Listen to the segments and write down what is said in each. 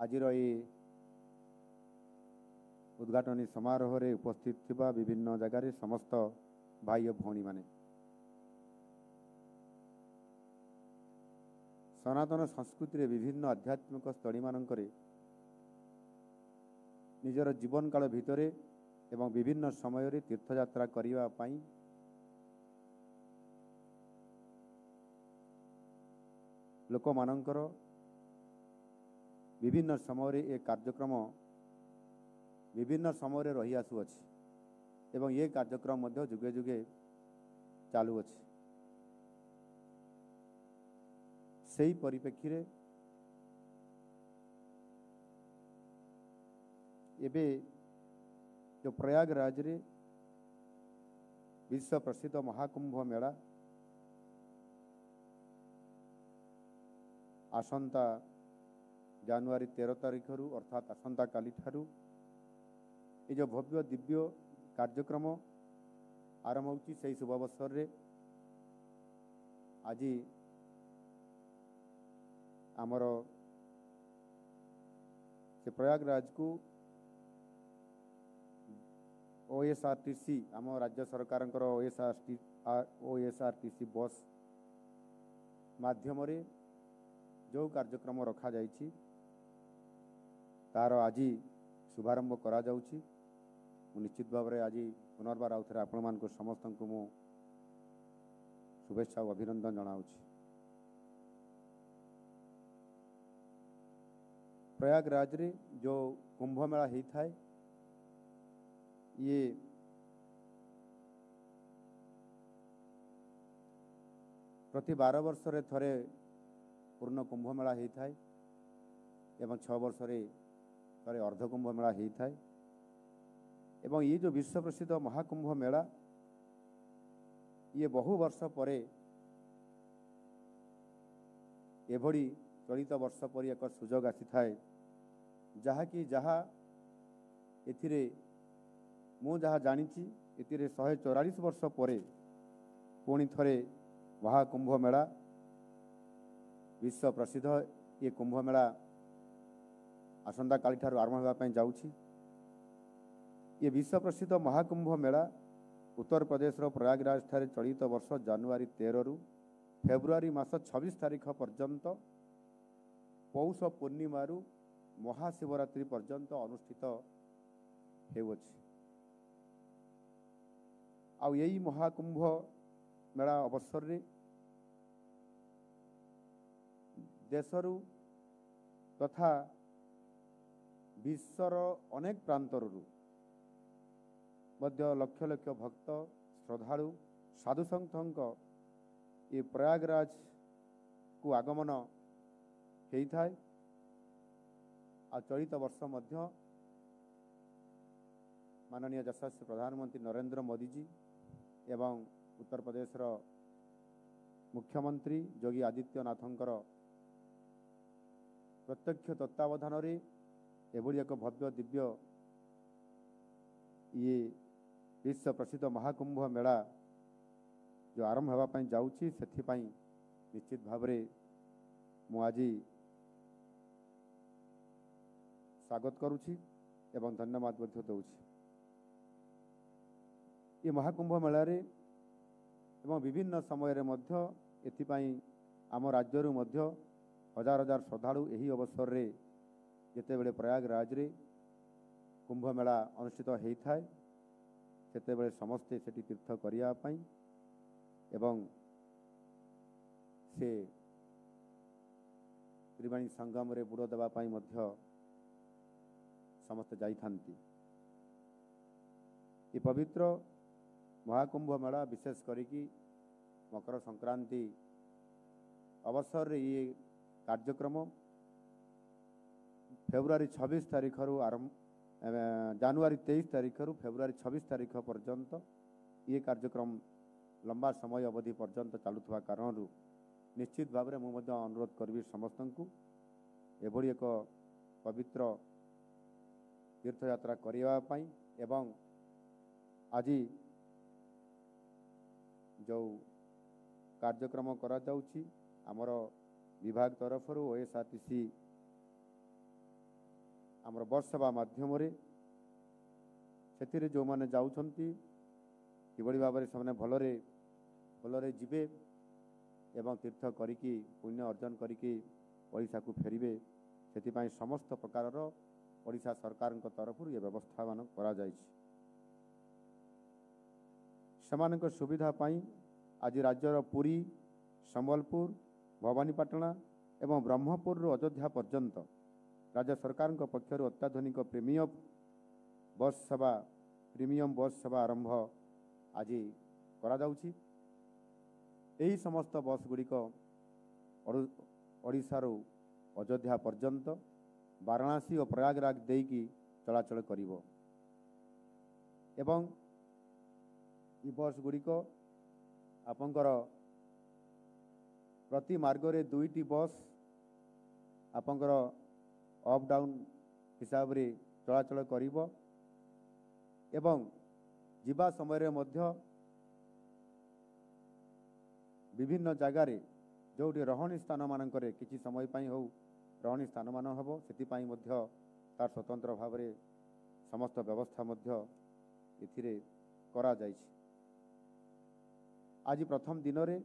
आजिर ये उद्घाटनी समारोह रे उपस्थित थिबा विभिन्न जगार समस्त भाई और भौणी माने सनातन संस्कृति रे विभिन्न आध्यात्मिक स्थली मानकरे निजर जीवन काल भितरे एवं विभिन्न समय रे तीर्थयात्रा करिवा पाई लोक मानकर विभिन्न समय रे ए कार्यक्रम विभिन्न समय रे रही आसुअछि एवं ये कार्यक्रम मध्य जुगे जुगे चालू अछि। सही परिप्रेक्षी रे एबे जो प्रयागराज रे विश्व प्रसिद्ध महाकुंभ मेला आसंता जनवरी 13 तारीख रु अर्थात आसंता काली ठारू ये जो भव्य दिव्य कार्यक्रम आरंभ होची सही शुभ अवसर रे आज आमर से प्रयागराज को ओएसआरटीसी आम राज्य सरकार ओएसआरटीसी बस माध्यम रे जो कार्यक्रम रखा जाइछि तार आज शुभारंभ करा जाउछि। निश्चित भाव में आज पुनर्बार आउ थे आपण मानक समस्त को मु शुभेच्छा और अभिनंदन जनाउछि। प्रयागराज रे जो कुंभ मेला होता है ये प्रति 12 वर्ष रे थरे पूर्ण कुंभ मेला होता है एवं 6 वर्ष रे थरे अर्ध कुंभ मेला होता है एवं ये जो विश्व प्रसिद्ध महाकुंभ मेला ये बहु वर्ष परे एभली चलित वर्ष पर एक सुजोग आसी थाए जहाँकि जहाँ एथिरे मु जहाँ जानिछि एथिरे 144 वर्ष परे पुणी थरे महाकुंभ मेला विश्व प्रसिद्ध ये कुंभ मेला आसंता काली ठारू आरंभ होगा ପାଇଁ जाउछि। ये विश्व प्रसिद्ध महाकुंभ मेला उत्तर प्रदेश प्रयागराज ठारे चलित वर्ष जनवरी 13 रु फेब्रुआरी मास 26 तारीख पर्यंत पौष पूर्णिमा रु महाशिवरात्रि पर्यंत अनुष्ठित हेउछि। आउ यही महाकुंभ मेला अवसर रे देशरु तथा विश्वर अनेक प्रांतर मध्य लक्ष लक्ष भक्त श्रद्धालु साधु संतों ये प्रयागराज को आगमन होता है। आ चलित वर्ष मध्य माननीय यशस्वी प्रधानमंत्री नरेंद्र मोदी जी एवं उत्तर प्रदेश मुख्यमंत्री योगी आदित्यनाथंकर प्रत्यक्ष तत्वावधान रे एभली एक भव्य दिव्य ये विश्व प्रसिद्ध महाकुंभ मेला जो आरंभ होगा ପାଇଁ जाउछि सेथिपाई निश्चित भाव रे मु आज स्वागत करुछि एवं धन्यवाद मध्य दउछि। ये महाकुंभ मेला रे एवं विभिन्न समय रे मध्य एथिपाई आम राज्य रु मध्य हजार हजार श्रद्धालु यही अवसर रे जेते बेले प्रयागराज रे कुंभ मेला अनुष्ठित होता है सेते बेले समस्ते सेठी तीर्थ करिया पाई एवं से त्रिवेणी संगम रे बुड़ देवा पाई मध्य समस्त जाई थांती। ये पवित्र महाकुंभ मेला विशेष करिकी मकर संक्रांति अवसर रे ये कार्यक्रम फेब्रुआरी 26 तारीख रु आरंभ जनवरी 23 तारीख रु फेब्रुआरी 26 तारीख पर्यंत ये कार्यक्रम लंबा समय अवधि पर्यंत चलुवा कारण निश्चित भाव में मुझे अनुरोध करी समस्त को एभली एक पवित्र तीर्थयात्रा करने एवं आज जो कार्यक्रम करा जाउछि आमर विभाग तरफ ओएसआरटीसी आमर बस सेवा माध्यम से जो मैंने जाऊँगी कि भाव में से भलरे भलरे जीवे एवं तीर्थ करिकी पुण्य अर्जन करिकी ओडिशा को फेरिबे से समस्त प्रकार ओडिशा सरकार तरफ ये व्यवस्था मान करा जायछि। सेमानक सुविधा पाई आज राज्यर पुरी संबलपुर भवानीपाटना एवं ब्रह्मपुर अयोध्या पर्यंत राज्य सरकार पक्षर अत्याधुनिक प्रीमियम बस सेवा आरंभ आज करा जाउछि। एही समस्त बस गुड़िक ओडिशार अयोध्या पर्यंत वाराणसी और प्रयागराज देकी चलाचल करिवो एवं ई बस गुड़िक आपंकर प्रति मार्ग रे 2टी बस आपंकर अप डाउन हिसाब रे चलाचल करिवो एवं जीवा समय रे मध्य विभिन्न जगार जोटी रहणी स्थान मानकर किसी समय पाई हो रहणी स्थान मान हम से तार स्वतंत्र भाव में समस्त व्यवस्था इथिरे करा जायछि। आज प्रथम दिन में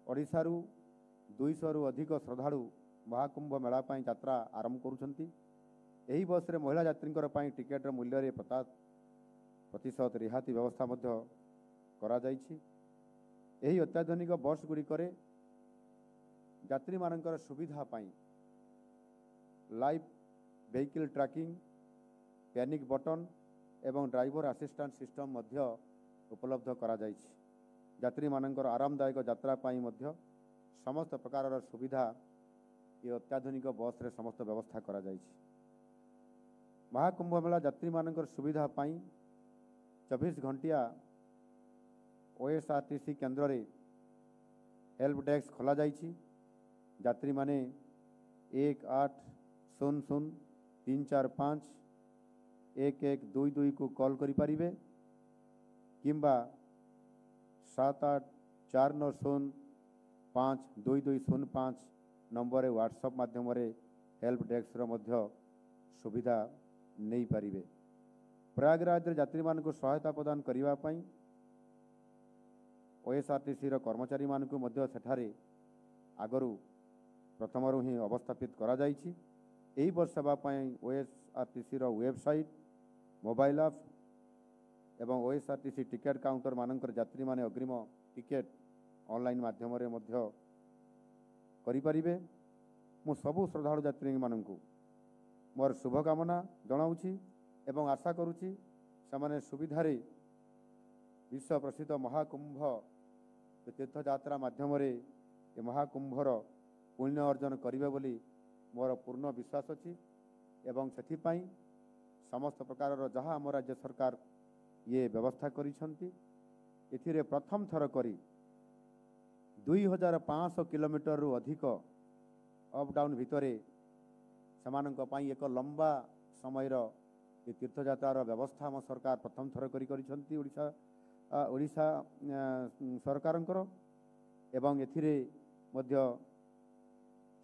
ओडिशारू 200 रु अधिक श्रद्धालु महाकुंभ मेला पाई यात्रा आरंभ करुछंती। एही बस रे महिला यात्रींकर पाई टिकेट मूल्य रे 50% रिहाती व्यवस्था करा जायछि। एही अत्याधुनिक बस गुड़िकरे यात्री मानकर सुविधा पाई live vehicle tracking panic button एवं ड्राइवर असिस्टेंट सिस्टम मध्य उपलब्ध करा जायछि। यात्री मानकर आरामदायक यात्रा पाई मध्य समस्त प्रकार सुविधा ये अत्याधुनिक बस रे समस्त व्यवस्था करा जायछि। महाकुंभ मेला यात्री मानकर सुविधा पाई 24 घंटिया ओएसआरटीसी केन्द्र रे हेल्प डेस्क खोला जायछि। यात्री माने 1800-345-1122 को कॉल करि परिबे किंबा 7849052205 नंबर रे व्हाट्सएप माध्यम रे हेल्प डेस्क रो मध्य सुविधा नहीं पारिबे। प्रयागराज रे यात्री मान को सहायता प्रदान करिवा पई ओएसआरटीसी रो कर्मचारी मान को मध्य सेठारे आगरू प्रथमरू ही अवस्थापित करा जायछि। एही बस सेवा पई ओएसआरटीसी रो वेबसाइट मोबाइल ऐप एवं ओएसआरटीसी टिकेट काउंटर मानकर यात्री माने अग्रिम टिकेट ऑनलाइन माध्यम रे मध्य करि परिबे। मु सबु श्रद्धालु यात्री माननकु मोर शुभकामना जनाउछि एवं आशा करुछि समाने सुविधारे विश्व प्रसिद्ध महाकुंभ तीर्थ यात्रा माध्यम रे ए महाकुंभर पुण्य अर्जन करिवे बोली मोर पूर्ण विश्वास अछि एवं सेथिपाई समस्त प्रकार जहाँ आम राज्य सरकार ये व्यवस्था करिसंती एथिरे प्रथम थर करी 2500 किलोमीटर रु अधिक अप डाउन भितरे समानक पाई एक लंबा समय ये तीर्थयात्रार व्यवस्था आम सरकार प्रथम थर करिसंती ओडिशा सरकारंकर एवं एथिरे मध्य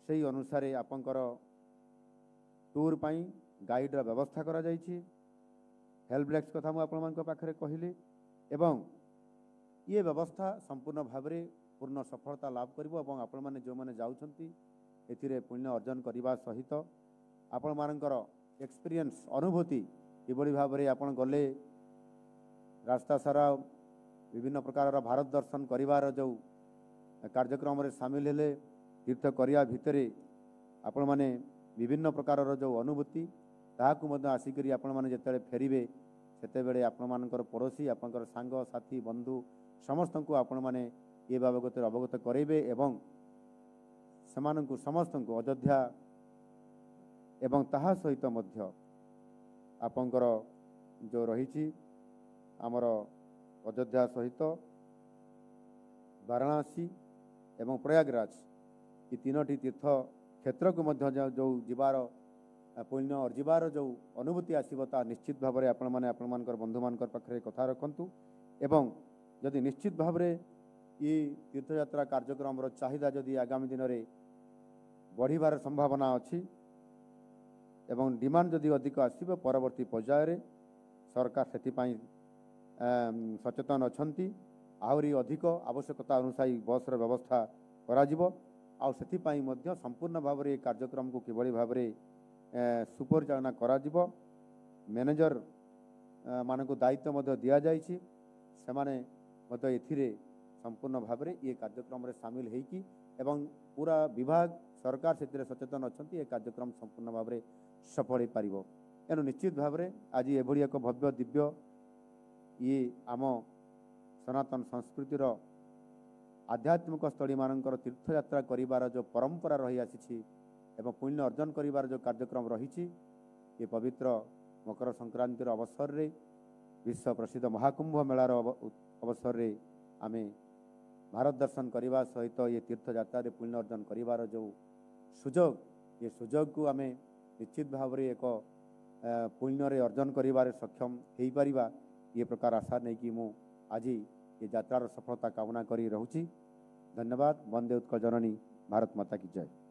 सही अनुसार आपंकर टूर पाई गाइड व्यवस्था करा जायछि। हेल्प डेस्क कथा मु आपण मान पाखरे कहली एवं ये व्यवस्था संपूर्ण भाव में पूर्ण सफलता लाभ करिवो एवं आपण माने जो माने जाउछंती एथिरे पुण्य अर्जन करिवा सहित आपण मानकर एक्सपीरियंस अनुभूति किबड़ी भाव में आपण गले रास्ता सारा विभिन्न प्रकार भारत दर्शन करिवार जो कार्यक्रम रे शामिल हेले तीर्थ करिया भितरे आपण माने विभिन्न प्रकार जो अनुभूति ताहाकु मध्य आसिकरी आपण माने जेतेबेले फेरिबे सेतेबेले आपण मानकर पड़ोसी आपनकर सांग साथी बंधु समस्त को आपण माने ये बाबत अवगत करेबे एवं समानंकु समस्त को अयोध्या एवं ताहा सहित मध्य आपनकर जो रहिछि आमर अयोध्या सहित वाराणसी एवं प्रयागराज ये तीनोटी तीर्थ क्षेत्र को मध्य जो जीवार पुण्य अर्जिबार जो अनुभूति आसता निश्चित भाव में आपण मैंने आपण मान बंधु मान पाखे कथा रखु एवं जदि निश्चित भाव में ये तीर्थयात्रा कार्यक्रम चाहिदा जदि आगामी दिन में बढ़िबार संभावना अच्छी ଏବଂ ଡିମାଣ୍ଡ ଯଦି ଅଧିକ ଆସିବ ପରବର୍ତ୍ତୀ ପର୍ଯ୍ୟାୟରେ ସରକାର ସେଥିପାଇଁ ସଚେତନ ଅଛନ୍ତି। ଆହୁରି ଅଧିକ ଆବଶ୍ୟକତା ଅନୁସାୟୀ ବସ୍ର ବ୍ୟବସ୍ଥା କରାଯିବ। ଆଉ ସେଥିପାଇଁ ମଧ୍ୟ ସମ୍ପୂର୍ଣ୍ଣ ଭାବରେ ଏ କାର୍ଯ୍ୟକ୍ରମକୁ କିଭଳି ଭାବରେ ସୁପରିଚାଳନା କରାଯିବ, ମ୍ୟାନେଜର ମାନଙ୍କୁ ଦାୟିତ୍ୱ ମଧ୍ୟ ଦିଆଯାଇଛି। ସେମାନେ ମଧ୍ୟ ଏଥିରେ ସମ୍ପୂର୍ଣ୍ଣ ଭାବରେ ଏ କାର୍ଯ୍ୟକ୍ରମରେ ସାମିଲ ହେଇକି ଏବଂ ପୁରା ବିଭାଗ ସରକାର ସେଥିରେ ସଚେତନ ଅଛନ୍ତି, ଏ କାର୍ଯ୍ୟକ୍ରମ ସମ୍ପୂର୍ଣ୍ଣ ଭାବରେ ସଫଳ ହୋଇପାରିବ। ଏଣୁ ନିଶ୍ଚିତ ଭାବରେ ଆଜି ଏଭଳି ଏକ ଭବ୍ୟ ଦିବ୍ୟ ଇଏ ଆମ ସନାତନ ସଂସ୍କୃତିର ଆଧ୍ୟାତ୍ମିକ ସ୍ଥଳୀମାନଙ୍କର ତୀର୍ଥଯାତ୍ରା କରିବାର ଯେଉଁ ପରମ୍ପରା ରହିଆସିଛି ଏବଂ ପୁଣ୍ୟ ଅର୍ଜନ କରିବାର ଯେଉଁ କାର୍ଯ୍ୟକ୍ରମ ରହିଛି, ଏ ପବିତ୍ର ମକର ସଂକ୍ରାନ୍ତିର ଅବସରରେ ବିଶ୍ୱ ପ୍ରସିଦ୍ଧ ମହାକୁମ୍ଭ ମେଳାର ଅବସରରେ ଆମେ ଭାରତ ଦର୍ଶନ କରିବା ସହିତ ଏ ତୀର୍ଥଯାତ୍ରାରେ ପୁଣ୍ୟ ଅର୍ଜନ କରିବାର ଯେଉଁ ସୁଯୋଗ, ଏ ସୁଯୋଗକୁ ଆମେ ନିଶ୍ଚିତ ଭାବରେ ଏକ ପୁଣ୍ୟରେ ଅର୍ଜନ କରିବାରେ ସକ୍ଷମ ହୋଇପାରିବା, ଏ ପ୍ରକାର ଆଶା ନେଇକି ମୁଁ ଆଜି ଏ ଯାତ୍ରାର ସଫଳତା କାମନା କରି ରହୁଛି। ଧନ୍ୟବାଦ। ବନ୍ଦେ ଉତ୍କଳ ଜନନୀ, ଭାରତ ମାତା କି ଜୟ।